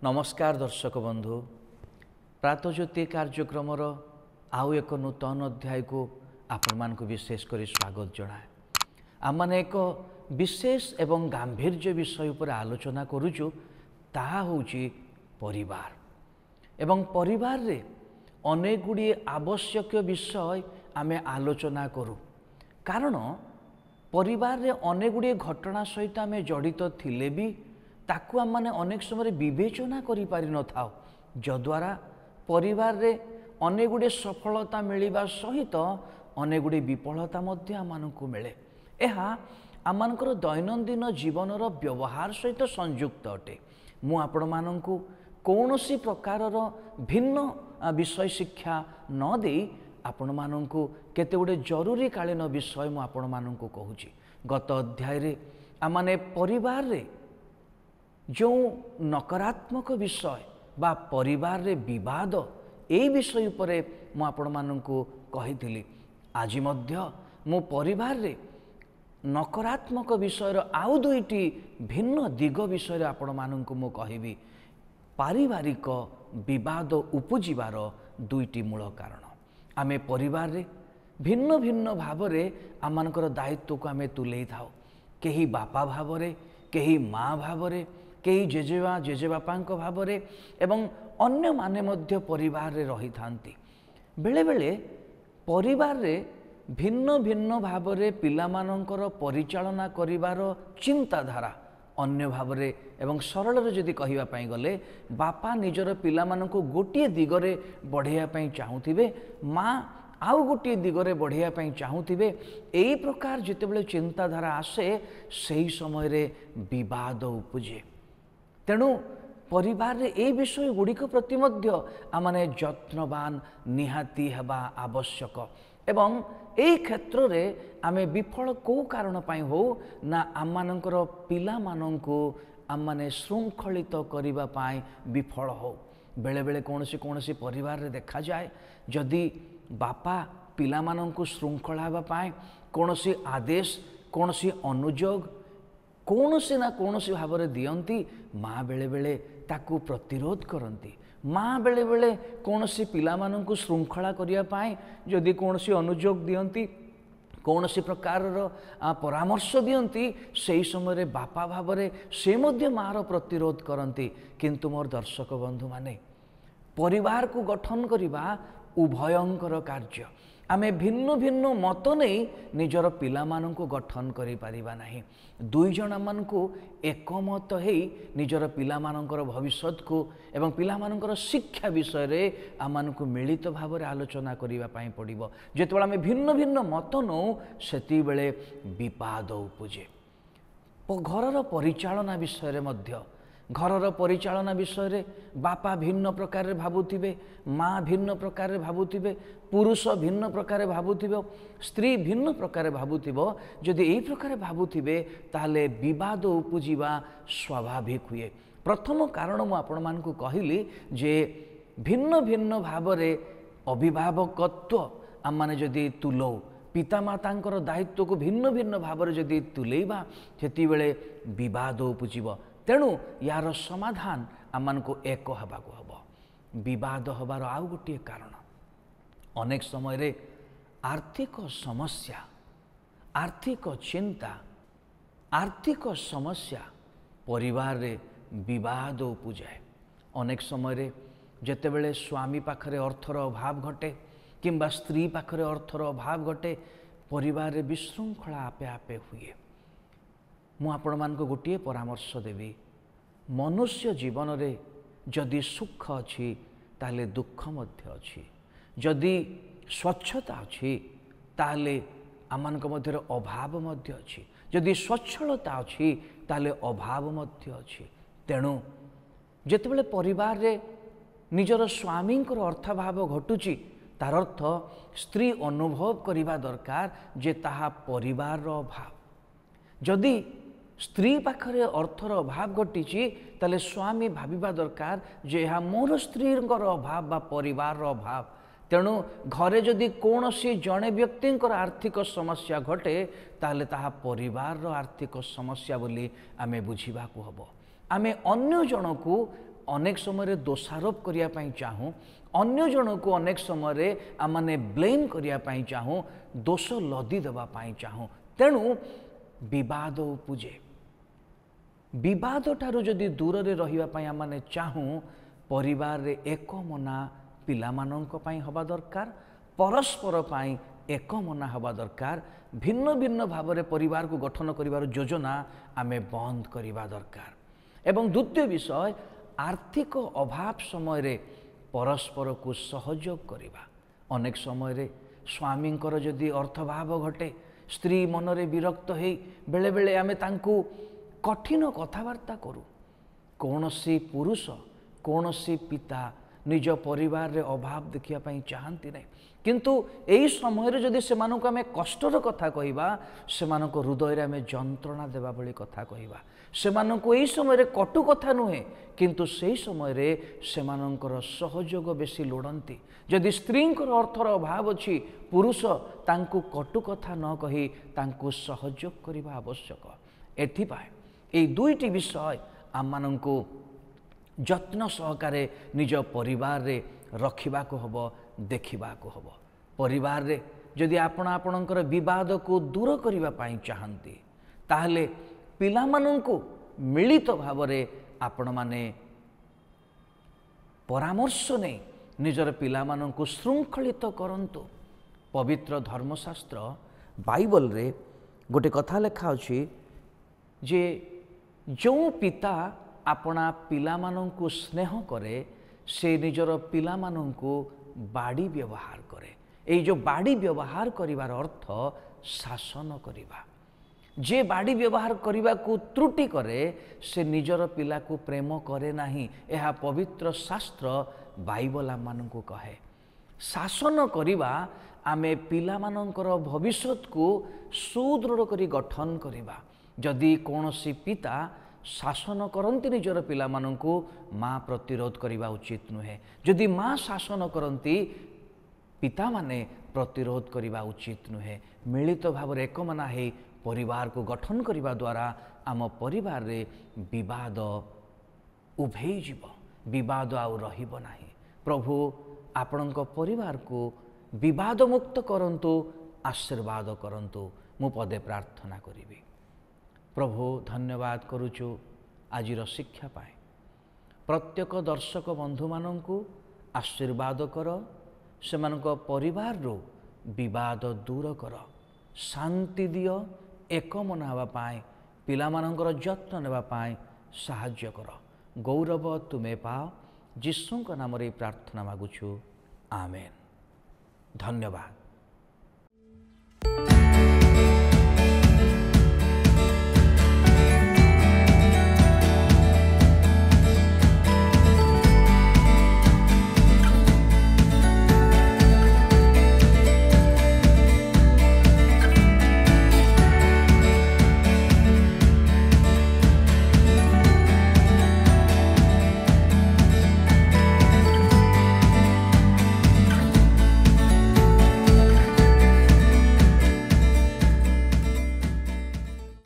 नमस्कार दर्शक बंधु प्रातज्योति कार्यक्रमर आउ एक नूतन अध्याय को आपण मानक विशेष कर स्वागत जनाए। आम मैंने एक विशेष एवं गांभीर्य विषय पर आलोचना करुचु ताहा होची परिवार एवं परिवार रे अनेक गुड़िए आवश्यक विषय आमे आलोचना करू कारण परिवार रे अनेक गुड़िए घटना सहित आमे जड़ित थिले भी ताकू आम मैंने अनेक समय विवेचना करि पारि न थाओ जद्वारा परिवार रे अनेक गुड़े सफलता मिलवा सहित अनेक गुड़े विफलता मध्य आमको मिले। यह आमर दैनंदिन जीवनर व्यवहार सहित संयुक्त अटे। मु आपण माननकु कौनसी प्रकारर भिन्न विषय शिक्षा न दे आपण माननकु केते गुड़े जरूरी कालीन विषय मु आपण माननकु कहूची। गत अध्याय रे आमने परिवार रे जो नकारात्मक विषय बा परिवार रे विवाद ए विषय उपरे मु आपण माननकु कहिथिली। आज मध्य मु परिवार रे नकारात्मक विषय आउ दुईटी भिन्न दिग विषय आपण माननकु मु कहिबी। पारिवारिक विवाद उपजिबार दुईटी मूल कारण आमे परिवार रे भिन्न भिन्न भाव रे आमानकर दायित्व को आमे तुले थाओ। केही बापा भाव रे, केही माँ भाव रे, केही जेजेबा जेजेबापांक भाव रे एवं अन्य माने मध्य परिवार रे रही थांती। बेले बेले परिवार रे भिन्न भिन्न भाव रे पिलामानंकर परिचालना करिवार चिंताधारा अन्य भाव रे एवं सरल रे जदि कहिबा पई गले बापा निजर पिलामानंकु गोटिए दिगरे बढ़िया पई चाहूथिबे, माँ आउ गोटे दिगरे बढ़िया पई चाहूथिबे। एई प्रकार जितेबेले चिंताधारा आसे सेही समय रे विवाद उपजे। तेणु परिवार रे ए विषय गुड़िक प्रति मध्य आमने यत्नवान निहाती हेबा आवश्यक एवं एई क्षेत्र रे आमे विफल को कारण पई हो ना आमानंकर पिला मानंकु आमने श्रृंखलित करिबा पई विफल हो। बेले बेले कोनसी परिवार रे देखा जाए जदि बापा पिला मानंकु श्रृंखला हेबा पई कोनसी आदेश कोनसी अनुयोग कौनसी ना कौनसी भाव में दियंती, माँ बेले बेले ताकू प्रतिरोध करती। माँ बेले बेले कौनसी पिला मानंकु श्रृंखला करिया पाए जदि कौनसी अनुयोग दियंती, कौनसी प्रकार परामर्श दियंती, सेही समय बापा भाव में से मध्य मार प्रतिरोध करती। किंतु मोर दर्शक बंधु माने परिवार को गठन करिबा उभयंकर कार्य। आमे भिन्न भिन्न मत नहीं निजर पिला मानंकु गठन करि पारिबा नाही। दुई जन मानंकु एकमत हेई निजर पिला मानंकर भविष्यत को एवं पिला मानंकर शिक्षा विषय रे आमानकु मिलित भाव रे आलोचना करिबा पई पड़िबो। जेतेबेले आमे भिन्न भिन्न मत नौ सेति बेले विवाद उपजे। घरर परिचालना विषय रे मध्य घरर परिचालना विषय रे बापा भिन्न प्रकार रे भाबुथिबे, माँ भिन्न प्रकार रे भाबुथिबे, पुरुष भिन्न प्रकार भाबुथिबो, स्त्री भिन्न प्रकार भाबुथिबो। जदि एई प्रकार भाबुथिबे ताहले विवाद उपजिबा स्वाभाविक हुए। प्रथम कारण मु आपण मानकु कहिली जे भिन्न भिन्न भाव रे अभिभावकत्व आम माने जदि तुलौ पितामातांकर दायित्व को भिन्न भिन्न भाव रे जदि तुलेइबा सेति बेले विवाद उपजिबो। तेणु यार समाधान आमको एक हबाको हबो। विवाद हबार आउ गोटे कारण अनेक समय रे आर्थिक समस्या, आर्थिक चिंता, आर्थिक समस्या परिवार रे विवाद उपजाए। अनेक समय रे जेतेबेले स्वामी पाखरे अर्थर अभाव घटे किंबा स्त्री पाखरे अर्थर अभाव घटे परिवार रे विशृंखला आपे आपे हुए। मु आपण मानक गोटे परामर्श देवी, मनुष्य जीवन रे जदि सुख अच्छी ताले दुख मध्य अच्छी, जदि स्वच्छता अच्छी ताले आमानक मध्य अभाव मध्य अच्छी, जदि स्वच्छलता अच्छी ताले अभाव मध्य अच्छी। तेणु जेतेबेले परिवार रे निजर स्वामींकर अर्थाभाव घटुची तार अर्थ स्त्री अनुभव करिबा दरकार जे ताहा परिवार रो अभाव। जदि स्त्री पाखरे अर्थर अभाव घटी ताले स्वामी भाविबा दरकार जे यह मोर स्त्रींकर अभाव बा परिवार अभाव। तेणु घरे जदि कौनसी जड़े व्यक्ति आर्थिक समस्या घटे ताले ताहा परिवार आर्थिक समस्या बोली आमे बुझिबा को हबो। आमे अन्य जन को अनेक समय दोषारोप करने चाहूँ, अन्य जन को अनेक समय आम मैंने ब्लेम करने चाहूँ, दोष लदी देवाई चाहूँ। तेणु विवाद उपजे। विवाद ठारू जदि दूर रे रहिबा आम मैंने चाहूँ, परिवार रे एक मना पिला माननक पई हवा दरकार, परस्पर पई एक मना हवा दरकार। भिन्न भिन्न भाव में परिवार को गठन करिवार योजना आमे बंद करवा दरकार। एवं द्वितीय विषय, आर्थिक अभाव समय रे परस्पर को सहयोग करवा। अनेक समय स्वामी जदि अर्थभाव घटे, स्त्री मनरे विरक्त हो बेले बेले आमे तांकु कठिन कथबार्ता करूँ। कौनसी पुरुष कौनसी पिता निज परिवार रे अभाव देखिया पई चाहती नहीं, किंतु एई समय जदि सेमानक आमे कष्टर कथा कहिबा, सेमानक हृदय रे आमे जंत्रणा देबा भली कथा कहिबा। सेमानक एई समय कटु कथा नुहे, किंतु सेई समय रे सेमानकर सहयोग बेसी लोड़ंती। जदि स्त्रींकर अर्थर अभाव अछि, पुरुष तांकु कटु कथा न कहि तांकु सहयोग करिबा आवश्यक। एथिपाई एई दुईटी विषय आम माननकु जत्न सहकारे निज परिवार रे रखिबा को हबो, देखिबा को हबो। परिवार रे जदि आपणकर विवाद को दूर करिबा पई चाहंती, ताहले पिला माननकु मिलित भाव रे आपण माने परामर्श नै निजर पिला माननकु श्रृंखलित करंतु। पवित्र धर्मशास्त्र बाइबल रे गोटे कथा लेखा अछि जे जो पिता अपना पिला माननकु स्नेह करे, से निजर पिला माननकु बाड़ी व्यवहार करे। এই जो बाड़ी व्यवहार करिवार अर्थ शासन करिबा। जे बाड़ी व्यवहार करने को त्रुटि करे, से निजर पिला को प्रेम करे नाही। यह पवित्र शास्त्र बाइबल आम मानकु कहे। शासन करिबा आमे पिला मानकर भविष्यत को सुदृढ़ करी गठन करिबा। जदि कौनसी पिता शासन करती निजर पिला माननकु, माँ प्रतिरोध करने उचित नुहे। जदि माँ शासन करती, पिता माने प्रतिरोध करने उचित नुहे। मिलित भाव एकमना हो परिवार को गठन करने द्वारा आम परिवार रे विवाद उभे जीव, विवाद आउ रहिबो नाही। प्रभु आपणक परिवार को विवाद मुक्त करंतु, आशीर्वाद करंतु। मु पदे प्रार्थना करिबी। प्रभु धन्यवाद करुचु आजिर शिक्षा पाए। प्रत्येक दर्शक बंधु माननकु आशीर्वाद कर, सेमानक परिवार रो विवाद दूर कर, शांति दियो, एक मन हवा पाए, पिला मानकर जत्न नेबा पाए साहाय्य कर। गौरव तुमे पाओ। यीशुଙ୍କ नाम रे प्रार्थना मागुछु। आमेन। धन्यवाद।